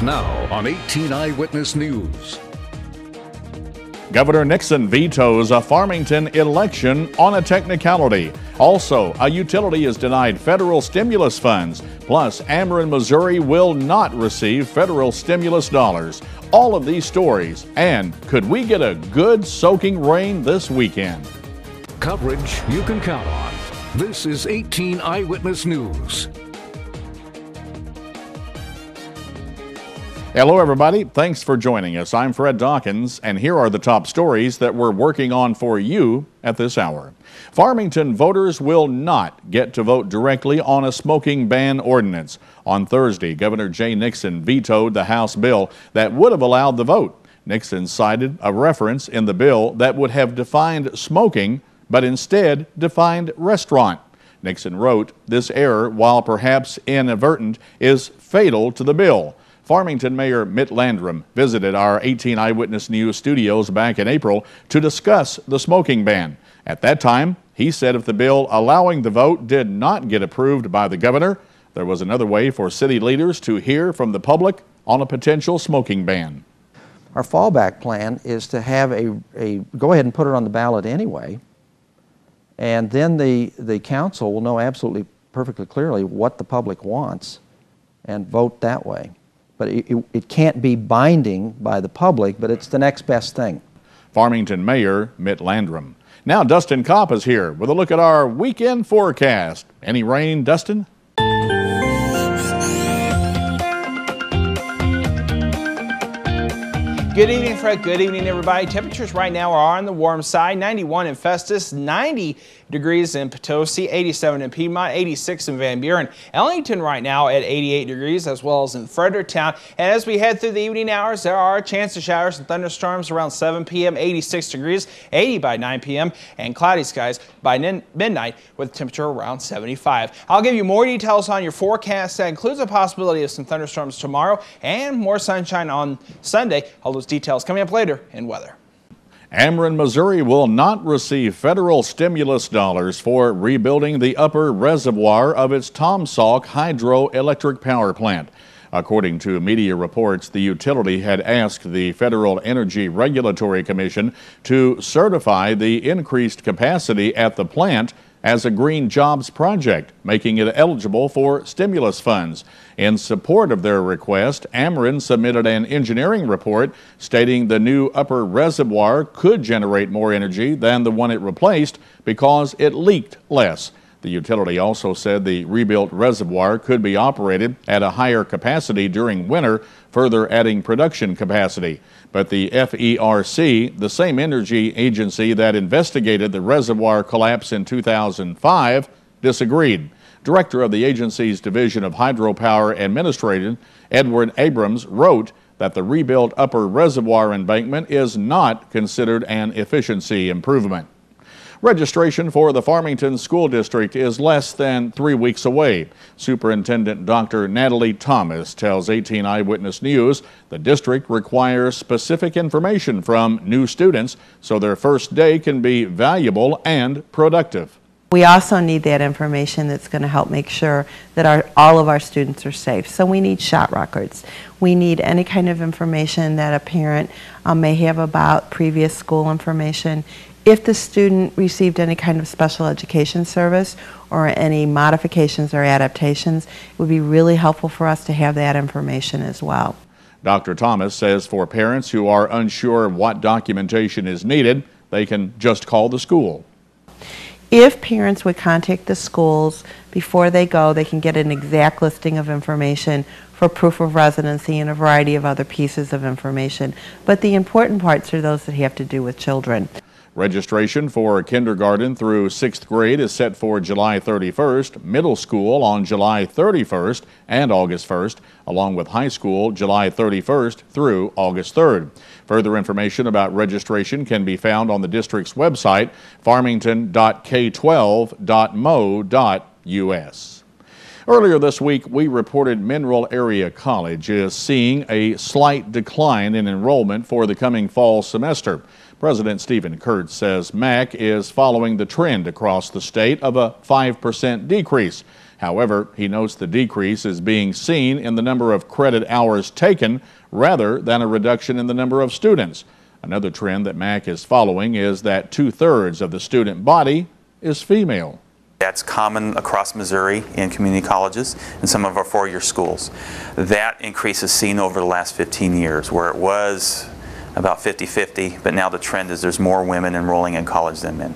Now on 18 Eyewitness News. Governor Nixon vetoes a Farmington election on a technicality. Also, a utility is denied federal stimulus funds. Plus, Ameren, Missouri will not receive federal stimulus dollars. All of these stories. And could we get a good soaking rain this weekend? Coverage you can count on. This is 18 Eyewitness News. Hello, everybody. Thanks for joining us. I'm Fred Dawkins, and here are the top stories that we're working on for you at this hour. Farmington voters will not get to vote directly on a smoking ban ordinance. On Thursday, Governor Jay Nixon vetoed the House bill that would have allowed the vote. Nixon cited a reference in the bill that would have defined smoking, but instead defined restaurant. Nixon wrote, "This error, while perhaps inadvertent, is fatal to the bill." Farmington Mayor Mitt Landrum visited our 18 Eyewitness News studios back in April to discuss the smoking ban. At that time, he said if the bill allowing the vote did not get approved by the governor, there was another way for city leaders to hear from the public on a potential smoking ban. Our fallback plan is to have a go ahead and put it on the ballot anyway, and then the council will know absolutely perfectly clearly what the public wants and vote that way. But it can't be binding by the public, but it's the next best thing. Farmington Mayor Mitt Landrum. Now Dustin Kopp is here with a look at our weekend forecast. Any rain, Dustin? Good evening, Fred. Good evening, everybody. Temperatures right now are on the warm side. 91 in Festus, 90 degrees in Potosi, 87 in Piedmont, 86 in Van Buren. Ellington right now at 88 degrees, as well as in Fredericktown. And as we head through the evening hours, there are a chance of showers and thunderstorms around 7 p.m., 86 degrees, 80 by 9 p.m., and cloudy skies by midnight with temperature around 75. I'll give you more details on your forecast. That includes a possibility of some thunderstorms tomorrow and more sunshine on Sunday. All those details coming up later in weather. Ameren, Missouri will not receive federal stimulus dollars for rebuilding the upper reservoir of its Tom Sauk hydroelectric power plant. According to media reports, the utility had asked the Federal Energy Regulatory Commission to certify the increased capacity at the plant as a green jobs project, making it eligible for stimulus funds. In support of their request, Ameren submitted an engineering report stating the new upper reservoir could generate more energy than the one it replaced because it leaked less. The utility also said the rebuilt reservoir could be operated at a higher capacity during winter, further adding production capacity. But the FERC, the same energy agency that investigated the reservoir collapse in 2005, disagreed. Director of the agency's Division of Hydropower Administration, Edward Abrams, wrote that the rebuilt upper reservoir embankment is not considered an efficiency improvement. Registration for the Farmington School District is less than 3 weeks away. Superintendent Dr. Natalie Thomas tells 18 Eyewitness News the district requires specific information from new students so their first day can be valuable and productive. We also need that information that's going to help make sure that all of our students are safe. So we need shot records. We need any kind of information that a parent may have about previous school information. If the student received any kind of special education service or any modifications or adaptations, it would be really helpful for us to have that information as well. Dr. Thomas says for parents who are unsure what documentation is needed, they can just call the school. If parents would contact the schools before they go, they can get an exact listing of information for proof of residency and a variety of other pieces of information. But the important parts are those that have to do with children. Registration for kindergarten through 6th grade is set for July 31st, middle school on July 31st and August 1st, along with high school July 31st through August 3rd. Further information about registration can be found on the district's website, farmington.k12.mo.us. Earlier this week, we reported Mineral Area College is seeing a slight decline in enrollment for the coming fall semester. President Stephen Kurtz says MAC is following the trend across the state of a 5% decrease. However, he notes the decrease is being seen in the number of credit hours taken rather than a reduction in the number of students. Another trend that MAC is following is that 2/3 of the student body is female. That's common across Missouri in community colleges and some of our four-year schools. That increase is seen over the last 15 years, where it was about 50-50, but now the trend is there's more women enrolling in college than men.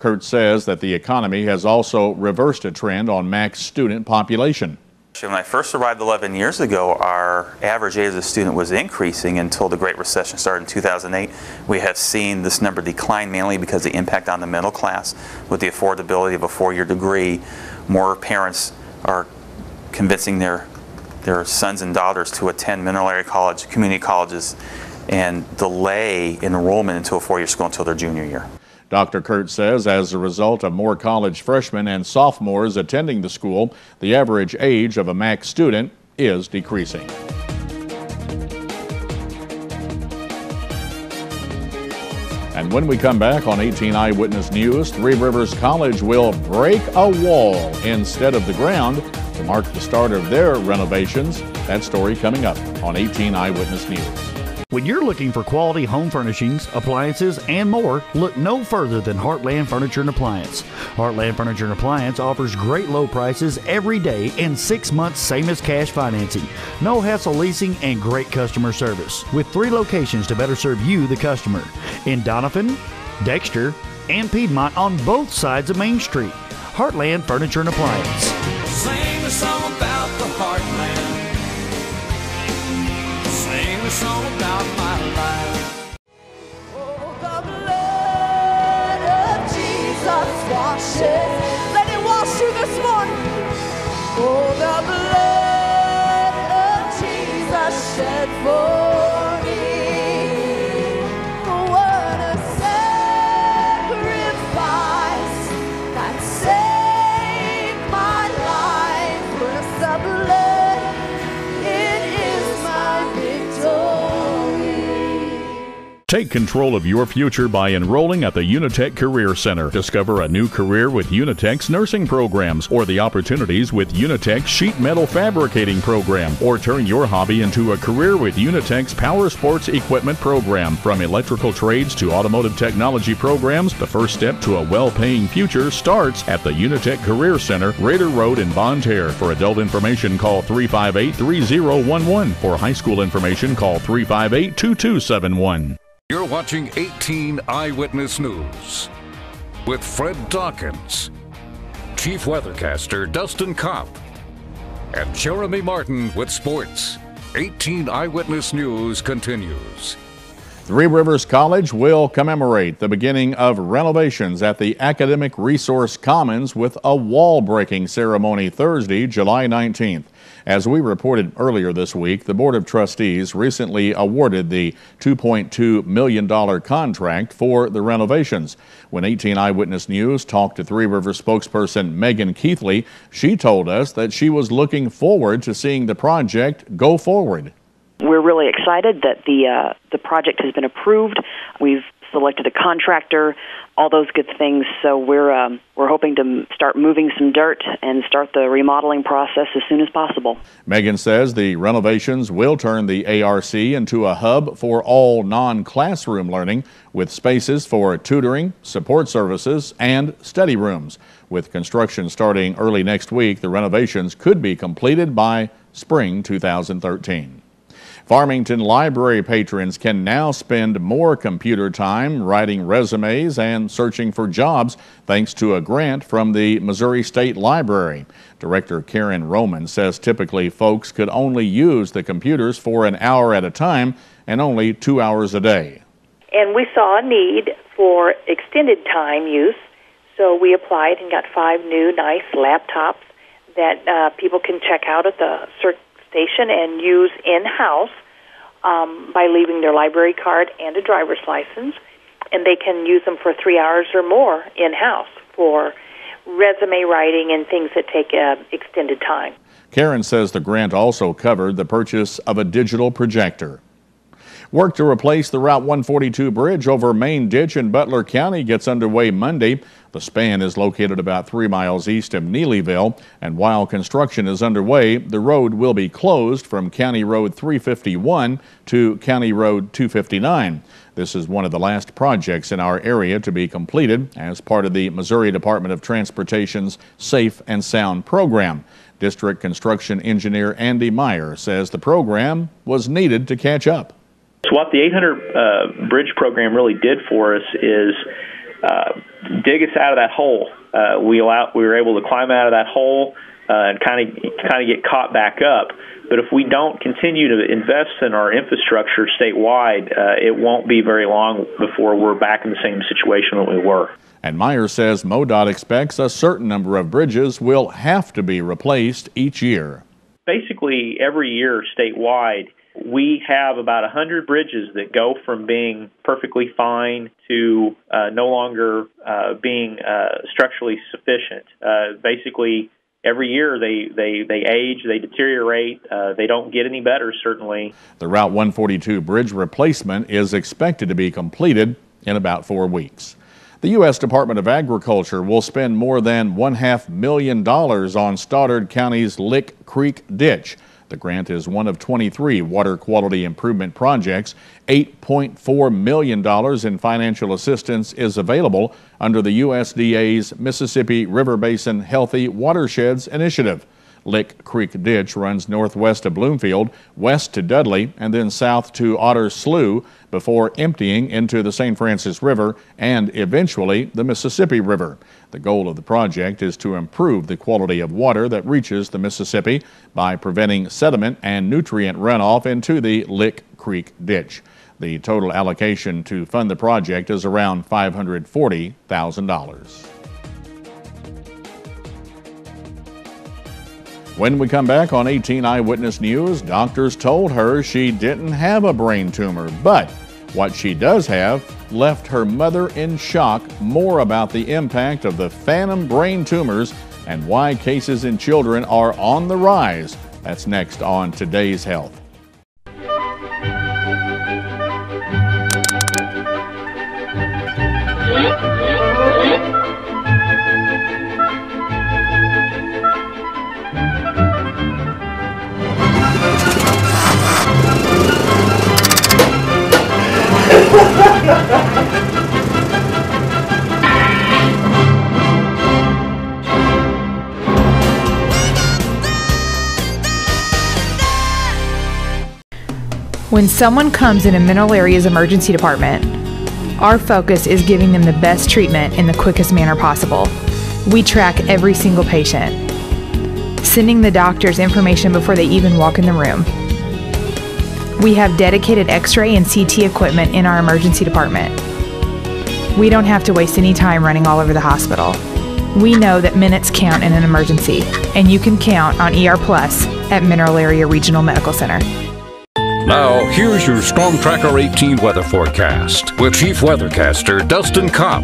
Kurt says that the economy has also reversed a trend on MAC's student population. When I first arrived 11 years ago, our average age of the student was increasing until the Great Recession started in 2008. We have seen this number decline mainly because of the impact on the middle class. With the affordability of a four-year degree, more parents are convincing their sons and daughters to attend mineral area college, community colleges, and delay enrollment into a four-year school until their junior year. Dr. Kurt says as a result of more college freshmen and sophomores attending the school, the average age of a MAC student is decreasing. And when we come back on 18 Eyewitness News, Three Rivers College will break a wall instead of the ground to mark the start of their renovations. That story coming up on 18 Eyewitness News. When you're looking for quality home furnishings, appliances, and more, look no further than Heartland Furniture and Appliance. Heartland Furniture and Appliance offers great low prices every day and 6 months same as cash financing. No hassle leasing and great customer service. With 3 locations to better serve you, the customer. In Doniphan, Dexter, and Piedmont on both sides of Main Street. Heartland Furniture and Appliance. Sing a song about the Heartland. Sing a song about my life. Oh, the blood of Jesus washes. Let it wash you this morning. Oh, the blood of Jesus shed for me. What a sacrifice that saved my life. With the blood, it is my victory. Take control of your future by enrolling at the Unitech Career Center. Discover a new career with Unitech's nursing programs or the opportunities with Unitech's sheet metal fabricating program, or turn your hobby into a career with Unitech's power sports equipment program. From electrical trades to automotive technology programs, the first step to a well-paying future starts at the Unitech Career Center, Raider Road in Bonne Terre. For adult information, call 358-3011. For high school information, call 358-2271. You're watching 18 Eyewitness News with Fred Dawkins, Chief Weathercaster Dustin Kopp, and Jeremy Martin with sports. 18 Eyewitness News continues. Three Rivers College will commemorate the beginning of renovations at the Academic Resource Commons with a wall-breaking ceremony Thursday, July 19th. As we reported earlier this week, the Board of Trustees recently awarded the $2.2 million contract for the renovations. When 18 Eyewitness News talked to Three Rivers spokesperson Megan Keithley, she told us that she was looking forward to seeing the project go forward. We're really excited that the project has been approved. We've selected a contractor, all those good things. So we're hoping to start moving some dirt and start the remodeling process as soon as possible. Megan says the renovations will turn the ARC into a hub for all non-classroom learning, with spaces for tutoring, support services, and study rooms. With construction starting early next week, the renovations could be completed by spring 2013. Farmington Library patrons can now spend more computer time writing resumes and searching for jobs thanks to a grant from the Missouri State Library. Director Karen Roman says typically folks could only use the computers for an hour at a time and only 2 hours a day. And we saw a need for extended time use, so we applied and got 5 new nice laptops that people can check out at the station and use in-house by leaving their library card and a driver's license, and they can use them for 3 hours or more in-house for resume writing and things that take extended time. Karen says the grant also covered the purchase of a digital projector. Work to replace the Route 142 bridge over Main Ditch in Butler County gets underway Monday. The span is located about 3 miles east of Neelyville, and while construction is underway, the road will be closed from County Road 351 to County Road 259. This is one of the last projects in our area to be completed as part of the Missouri Department of Transportation's Safe and Sound program. District Construction Engineer Andy Meyer says the program was needed to catch up. So what the 800 bridge program really did for us is dig us out of that hole. We were able to climb out of that hole and kind of get caught back up. But if we don't continue to invest in our infrastructure statewide, it won't be very long before we're back in the same situation that we were. And Meyer says MoDOT expects a certain number of bridges will have to be replaced each year. Basically, every year statewide, we have about 100 bridges that go from being perfectly fine to no longer being structurally sufficient. Basically, every year they age, they deteriorate, they don't get any better, certainly. The Route 142 bridge replacement is expected to be completed in about 4 weeks. The U.S. Department of Agriculture will spend more than $500 million on Stoddard County's Lick Creek Ditch. The grant is one of 23 water quality improvement projects. $8.4 million in financial assistance is available under the USDA's Mississippi River Basin Healthy Watersheds Initiative. Lick Creek Ditch runs northwest of Bloomfield, west to Dudley, and then south to Otter Slough before emptying into the St. Francis River and eventually the Mississippi River. The goal of the project is to improve the quality of water that reaches the Mississippi by preventing sediment and nutrient runoff into the Lick Creek Ditch. The total allocation to fund the project is around $540,000. When we come back on 18 Eyewitness News, doctors told her she didn't have a brain tumor, but what she does have left her mother in shock. More about the impact of the phantom brain tumors and why cases in children are on the rise. That's next on Today's Health. When someone comes in a mental areas emergency department, our focus is giving them the best treatment in the quickest manner possible. We track every single patient, sending the doctors information before they even walk in the room. We have dedicated X-ray and CT equipment in our emergency department. We don't have to waste any time running all over the hospital. We know that minutes count in an emergency, and you can count on ER Plus at Mineral Area Regional Medical Center. Now, here's your Storm Tracker 18 weather forecast with Chief Weathercaster Dustin Kopp.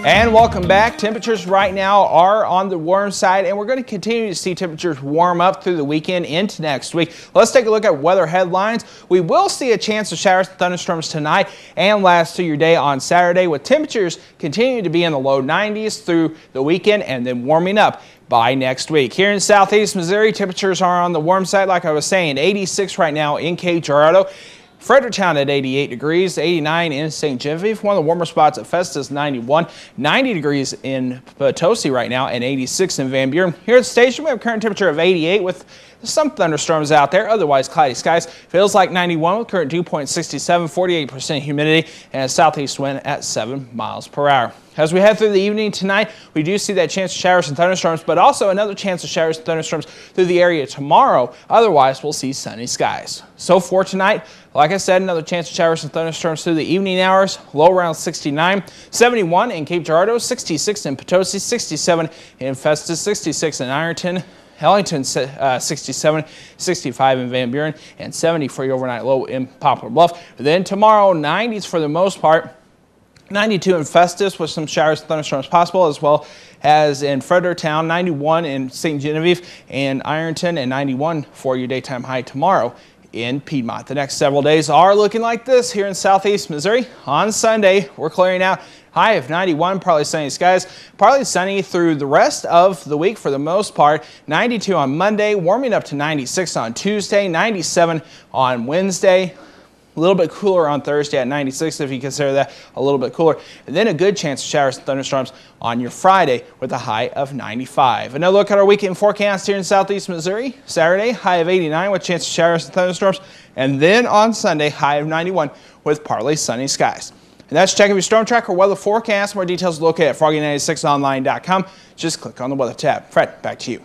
And welcome back. Temperatures right now are on the warm side, and we're going to continue to see temperatures warm up through the weekend into next week. Let's take a look at weather headlines. We will see a chance of showers and thunderstorms tonight and last through your day on Saturday, with temperatures continuing to be in the low 90s through the weekend and then warming up by next week. Here in southeast Missouri, temperatures are on the warm side, like I was saying, 86 right now in Cape Girardeau. Fredericktown at 88 degrees, 89 in St. Genevieve. One of the warmer spots at Festus, 91, 90 degrees in Potosi right now, and 86 in Van Buren. Here at the station, we have a current temperature of 88 with some thunderstorms out there, otherwise cloudy skies. Feels like 91 with current dew point 67, 48% humidity, and a southeast wind at 7 miles per hour. As we head through the evening tonight, we do see that chance of showers and thunderstorms, but also another chance of showers and thunderstorms through the area tomorrow. Otherwise, we'll see sunny skies. So for tonight, like I said, another chance of showers and thunderstorms through the evening hours. Low around 69, 71 in Cape Girardeau, 66 in Potosi, 67 in Festus, 66 in Ironton, Ellington 67, 65 in Van Buren, and 70 for your overnight low in Poplar Bluff. Then tomorrow, 90s for the most part. 92 in Festus with some showers and thunderstorms possible, as well as in Fredericktown, 91 in St. Genevieve and Ironton, and 91 for your daytime high tomorrow in Piedmont. The next several days are looking like this here in southeast Missouri. On Sunday, we're clearing out. High of 91, partly sunny skies. Partly sunny through the rest of the week for the most part. 92 on Monday, warming up to 96 on Tuesday, 97 on Wednesday. A little bit cooler on Thursday at 96 if you consider that a little bit cooler. And then a good chance of showers and thunderstorms on your Friday with a high of 95. Another look at our weekend forecast here in southeast Missouri. Saturday, high of 89 with chance of showers and thunderstorms. And then on Sunday, high of 91 with partly sunny skies. And that's checking your storm tracker weather forecast. More details located at froggy96online.com. Just click on the weather tab. Fred, back to you.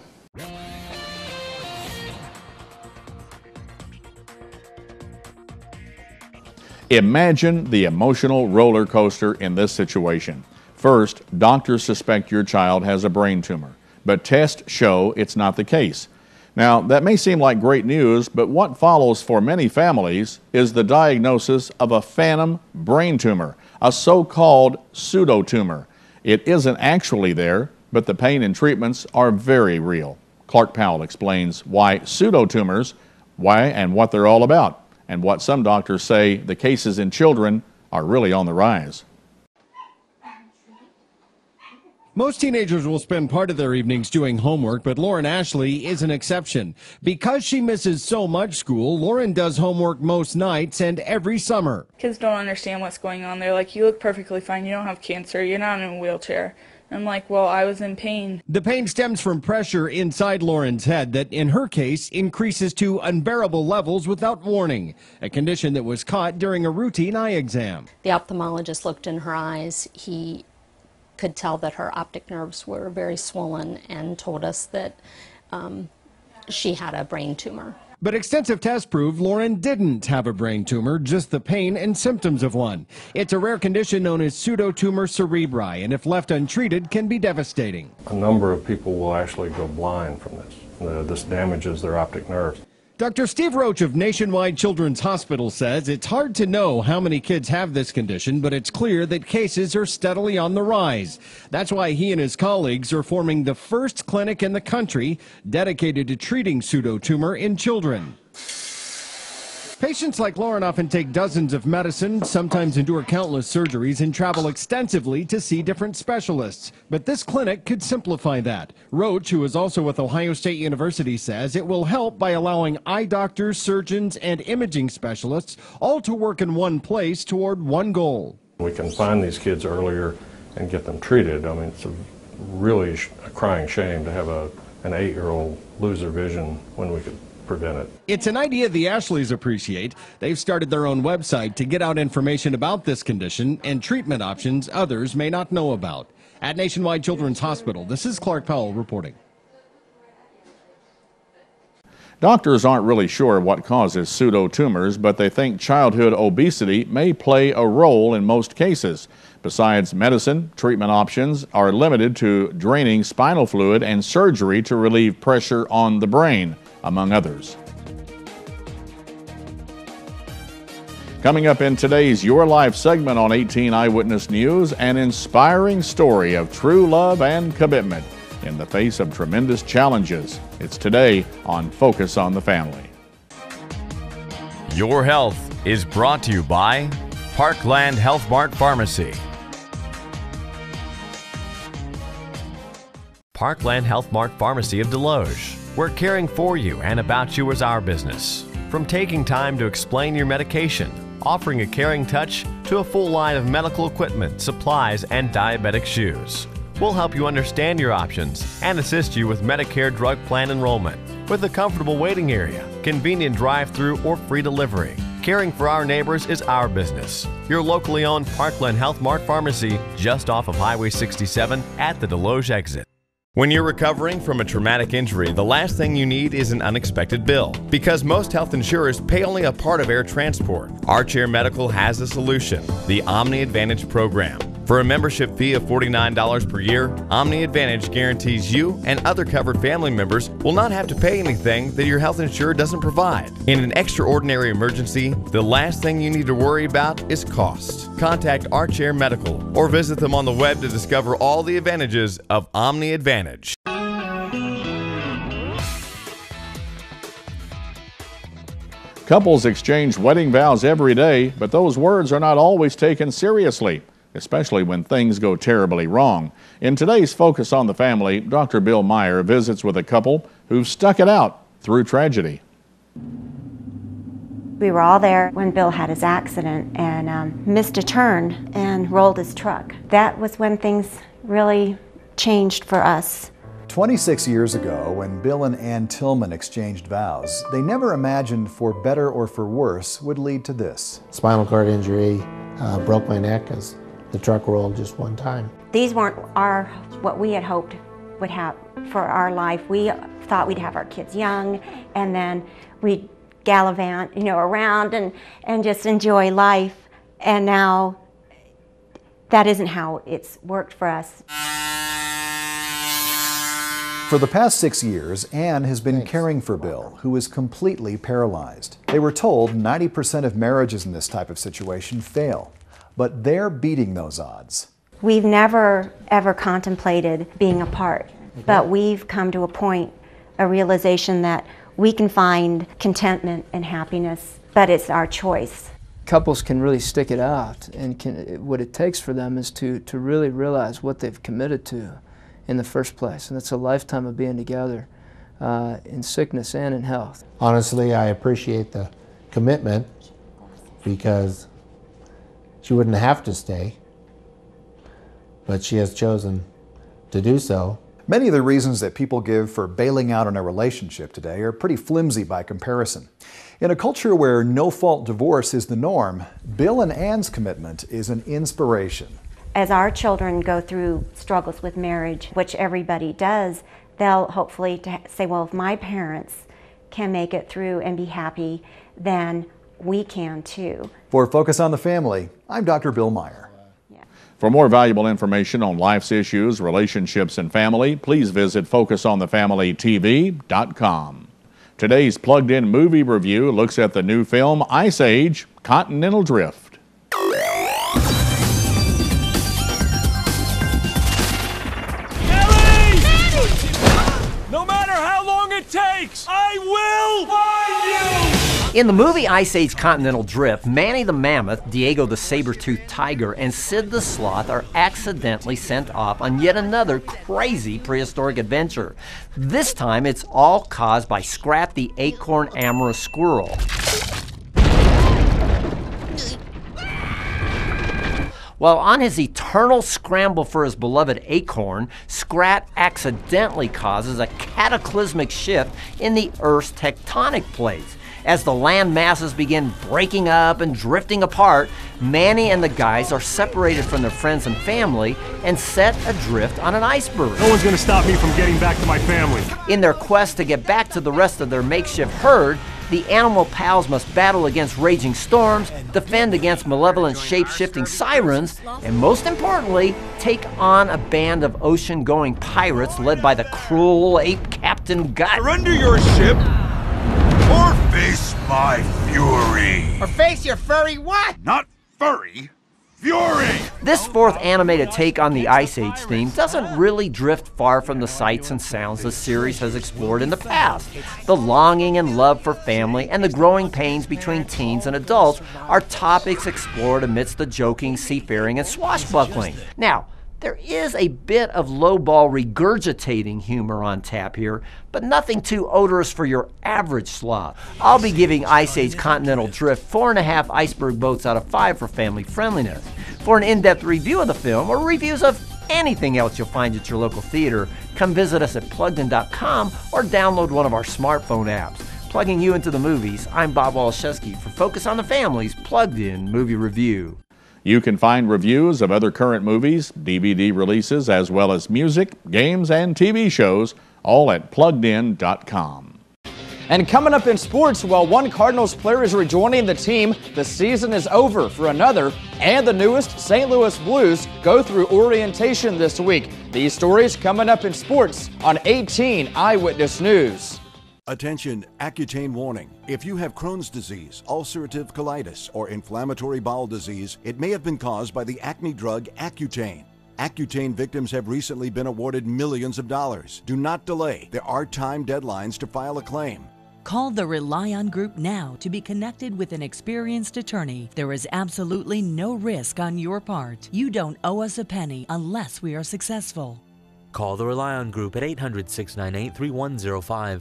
Imagine the emotional roller coaster in this situation. First, doctors suspect your child has a brain tumor, but tests show it's not the case. Now, that may seem like great news, but what follows for many families is the diagnosis of a phantom brain tumor, a so-called pseudotumor. It isn't actually there, but the pain and treatments are very real. Clark Powell explains why pseudotumors, why and what they're all about, and what some doctors say the cases in children are really on the rise. Most teenagers will spend part of their evenings doing homework, but Lauren Ashley is an exception. Because she misses so much school, Lauren does homework most nights and every summer. Kids don't understand what's going on. They're like, you look perfectly fine. You don't have cancer. You're not in a wheelchair. I'm like, well, I was in pain. The pain stems from pressure inside Lauren's head that, in her case, increases to unbearable levels without warning, a condition that was caught during a routine eye exam. The ophthalmologist looked in her eyes. He could tell that her optic nerves were very swollen and told us that she had a brain tumor. But extensive tests proved Lauren didn't have a brain tumor, just the pain and symptoms of one. It's a rare condition known as pseudotumor cerebri, and if left untreated, can be devastating. A number of people will actually go blind from this. This damages their optic nerves. Dr. Steve Roach of Nationwide Children's Hospital says it's hard to know how many kids have this condition, but it's clear that cases are steadily on the rise. That's why he and his colleagues are forming the first clinic in the country dedicated to treating pseudotumor in children. Patients like Lauren often take dozens of medicines, sometimes endure countless surgeries, and travel extensively to see different specialists. But this clinic could simplify that. Roach, who is also with Ohio State University, says it will help by allowing eye doctors, surgeons, and imaging specialists all to work in one place toward one goal. We can find these kids earlier and get them treated. I mean, it's really a crying shame to have an 8-year-old lose their vision when we could prevent it. It's an idea the Ashleys appreciate. They've started their own website to get out information about this condition and treatment options others may not know about. At Nationwide Children's Hospital, this is Clark Powell reporting. Doctors aren't really sure what causes pseudotumors, but they think childhood obesity may play a role in most cases. Besides medicine, treatment options are limited to draining spinal fluid and surgery to relieve pressure on the brain, among others. Coming up in today's Your Life segment on 18 Eyewitness News, an inspiring story of true love and commitment in the face of tremendous challenges. It's today on Focus on the Family. Your Health is brought to you by Parkland Health Mart Pharmacy. Parkland Health Mart Pharmacy of Deloge. Where caring for you and about you is our business. From taking time to explain your medication, offering a caring touch, to a full line of medical equipment, supplies, and diabetic shoes. We'll help you understand your options and assist you with Medicare drug plan enrollment. With a comfortable waiting area, convenient drive-through or free delivery. Caring for our neighbors is our business. Your locally owned Parkland Health Mart Pharmacy, just off of Highway 67 at the Deloge exit. When you're recovering from a traumatic injury, the last thing you need is an unexpected bill. Because most health insurers pay only a part of air transport, Archair Medical has a solution, the Omni Advantage program. For a membership fee of $49 per year, Omni Advantage guarantees you and other covered family members will not have to pay anything that your health insurer doesn't provide. In an extraordinary emergency, the last thing you need to worry about is cost. Contact Archair Medical or visit them on the web to discover all the advantages of Omni Advantage. Couples exchange wedding vows every day, but those words are not always taken seriously, especially when things go terribly wrong. In today's Focus on the Family, Dr. Bill Meyer visits with a couple who've stuck it out through tragedy. We were all there when Bill had his accident and missed a turn and rolled his truck. That was when things really changed for us. 26 years ago, when Bill and Ann Tillman exchanged vows, they never imagined for better or for worse would lead to this. Spinal cord injury, broke my neck as the truck rolled just one time. These weren't what we had hoped would happen for our life. We thought we'd have our kids young and then we'd gallivant, around and just enjoy life. And now that isn't how it's worked for us. For the past 6 years, Ann has been caring for Bill, who is completely paralyzed. They were told 90% of marriages in this type of situation fail, but they're beating those odds. We've never, ever contemplated being apart, but we've come to a realization that we can find contentment and happiness, but it's our choice. Couples can really stick it out, and what it takes for them is to really realize what they've committed to in the first place, and it's a lifetime of being together in sickness and in health. Honestly, I appreciate the commitment because she wouldn't have to stay, but she has chosen to do so. Many of the reasons that people give for bailing out on a relationship today are pretty flimsy by comparison. In a culture where no-fault divorce is the norm, Bill and Ann's commitment is an inspiration. As our children go through struggles with marriage, which everybody does, they'll hopefully say, well, if my parents can make it through and be happy, then we can too. For Focus on the Family, I'm Dr. Bill Meyer. For more valuable information on life's issues, relationships, and family, please visit FocusOnTheFamilyTV.com. Today's Plugged In movie review looks at the new film Ice Age: Continental Drift. No matter how long it takes, I will find you! In the movie Ice Age: Continental Drift, Manny the Mammoth, Diego the Saber-toothed Tiger, and Sid the Sloth are accidentally sent off on yet another crazy prehistoric adventure. This time, it's all caused by Scrap the acorn amorous squirrel. While on his eternal scramble for his beloved acorn, Scrat accidentally causes a cataclysmic shift in the Earth's tectonic plates. As the land masses begin breaking up and drifting apart, Manny and the guys are separated from their friends and family and set adrift on an iceberg. No one's gonna stop me from getting back to my family. In their quest to get back to the rest of their makeshift herd, the animal pals must battle against raging storms, defend against malevolent shape-shifting sirens, and most importantly, take on a band of ocean-going pirates led by the cruel ape Captain Gut. Surrender your ship, or face my fury. Or face your furry what? Not furry, fury! This fourth animated take on the Ice Age theme doesn't really drift far from the sights and sounds the series has explored in the past. The longing and love for family and the growing pains between teens and adults are topics explored amidst the joking, seafaring, and swashbuckling. Now, there is a bit of lowball regurgitating humor on tap here, but nothing too odorous for your average sloth. I'll be giving Ice Age: Continental Drift 4.5 iceberg boats out of 5 for family friendliness. For an in-depth review of the film or reviews of anything else you'll find at your local theater, come visit us at PluggedIn.com or download one of our smartphone apps. Plugging you into the movies, I'm Bob Waliszewski for Focus on the Family's Plugged In Movie Review. You can find reviews of other current movies, DVD releases, as well as music, games, and TV shows, all at PluggedIn.com. And coming up in sports, while one Cardinals player is rejoining the team, the season is over for another, and the newest St. Louis Blues go through orientation this week. These stories coming up in sports on 18 Eyewitness News. Attention, Accutane warning. If you have Crohn's disease, ulcerative colitis, or inflammatory bowel disease, it may have been caused by the acne drug Accutane. Accutane victims have recently been awarded millions of dollars. Do not delay. There are time deadlines to file a claim. Call the Rely On Group now to be connected with an experienced attorney. There is absolutely no risk on your part. You don't owe us a penny unless we are successful. Call the Rely On Group at 800-698-3105.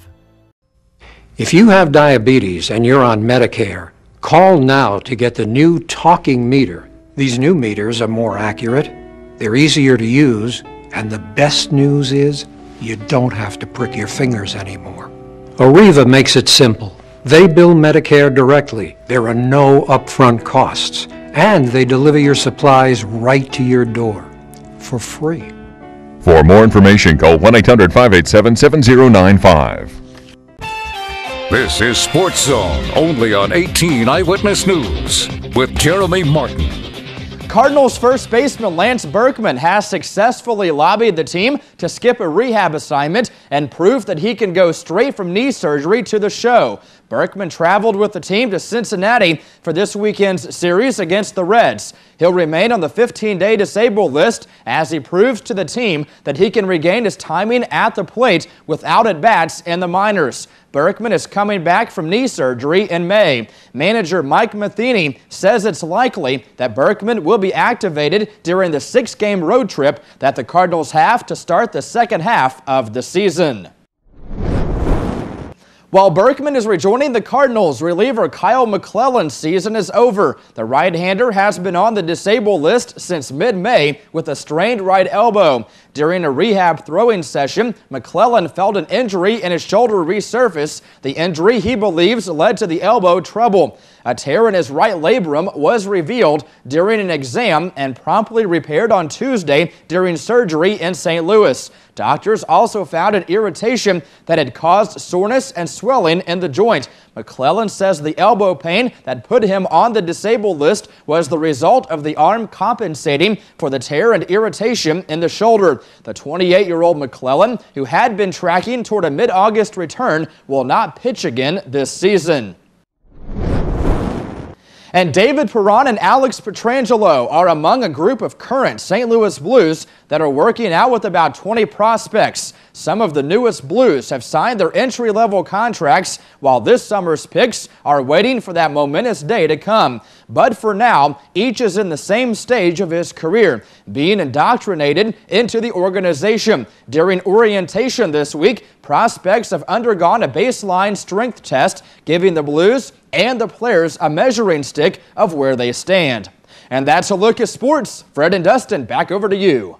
If you have diabetes and you're on Medicare, call now to get the new talking meter. These new meters are more accurate, they're easier to use, and the best news is you don't have to prick your fingers anymore. Arriva makes it simple. They bill Medicare directly. There are no upfront costs, and they deliver your supplies right to your door for free. For more information, call 1-800-587-7095. This is Sports Zone, only on 18 Eyewitness News, with Jeremy Martin. Cardinals first baseman Lance Berkman has successfully lobbied the team to skip a rehab assignment and prove that he can go straight from knee surgery to the show. Berkman traveled with the team to Cincinnati for this weekend's series against the Reds. He'll remain on the 15-day disabled list as he proves to the team that he can regain his timing at the plate without at-bats in the minors. Berkman is coming back from knee surgery in May. Manager Mike Matheny says it's likely that Berkman will be activated during the 6-game road trip that the Cardinals have to start the second half of the season. While Berkman is rejoining the Cardinals, reliever Kyle McClellan's season is over. The right-hander has been on the disabled list since mid-May with a strained right elbow. During a rehab throwing session, McClellan felt an injury in his shoulder resurface. The injury, he believes, led to the elbow trouble. A tear in his right labrum was revealed during an exam and promptly repaired on Tuesday during surgery in St. Louis. Doctors also found an irritation that had caused soreness and swelling in the joint. McClellan says the elbow pain that put him on the disabled list was the result of the arm compensating for the tear and irritation in the shoulder. The 28-year-old McClellan, who had been tracking toward a mid-August return, will not pitch again this season. And David Perron and Alex Pietrangelo are among a group of current St. Louis Blues that are working out with about 20 prospects. Some of the newest Blues have signed their entry-level contracts, while this summer's picks are waiting for that momentous day to come. But for now, each is in the same stage of his career, being indoctrinated into the organization. During orientation this week, prospects have undergone a baseline strength test, giving the Blues and the players a measuring stick of where they stand. And that's a look at sports. Fred and Dustin, back over to you.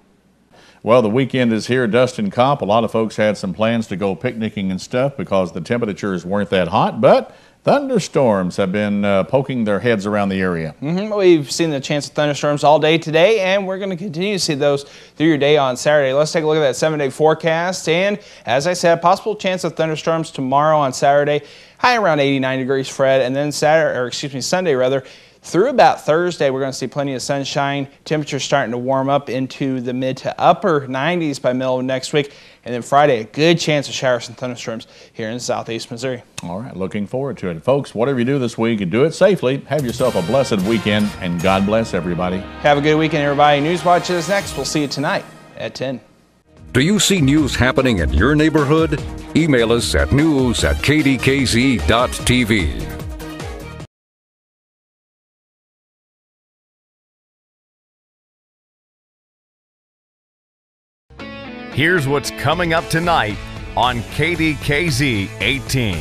Well, the weekend is here, Dustin Kopp. A lot of folks had some plans to go picnicking and stuff because the temperatures weren't that hot, but thunderstorms have been poking their heads around the area. We've seen the chance of thunderstorms all day today, and we're going to continue to see those through your day on Saturday. Let's take a look at that 7-day forecast. And as I said, possible chance of thunderstorms tomorrow on Saturday, high around 89 degrees, Fred, and then Sunday rather. Through about Thursday, we're going to see plenty of sunshine. Temperatures starting to warm up into the mid to upper 90s by middle of next week. And then Friday, a good chance of showers and thunderstorms here in southeast Missouri. All right, looking forward to it. Folks, whatever you do this week, do it safely. Have yourself a blessed weekend, and God bless everybody. Have a good weekend, everybody. News Watch is next. We'll see you tonight at 10. Do you see news happening in your neighborhood? Email us at news@kdkz.tv. Here's what's coming up tonight on KDKZ 18.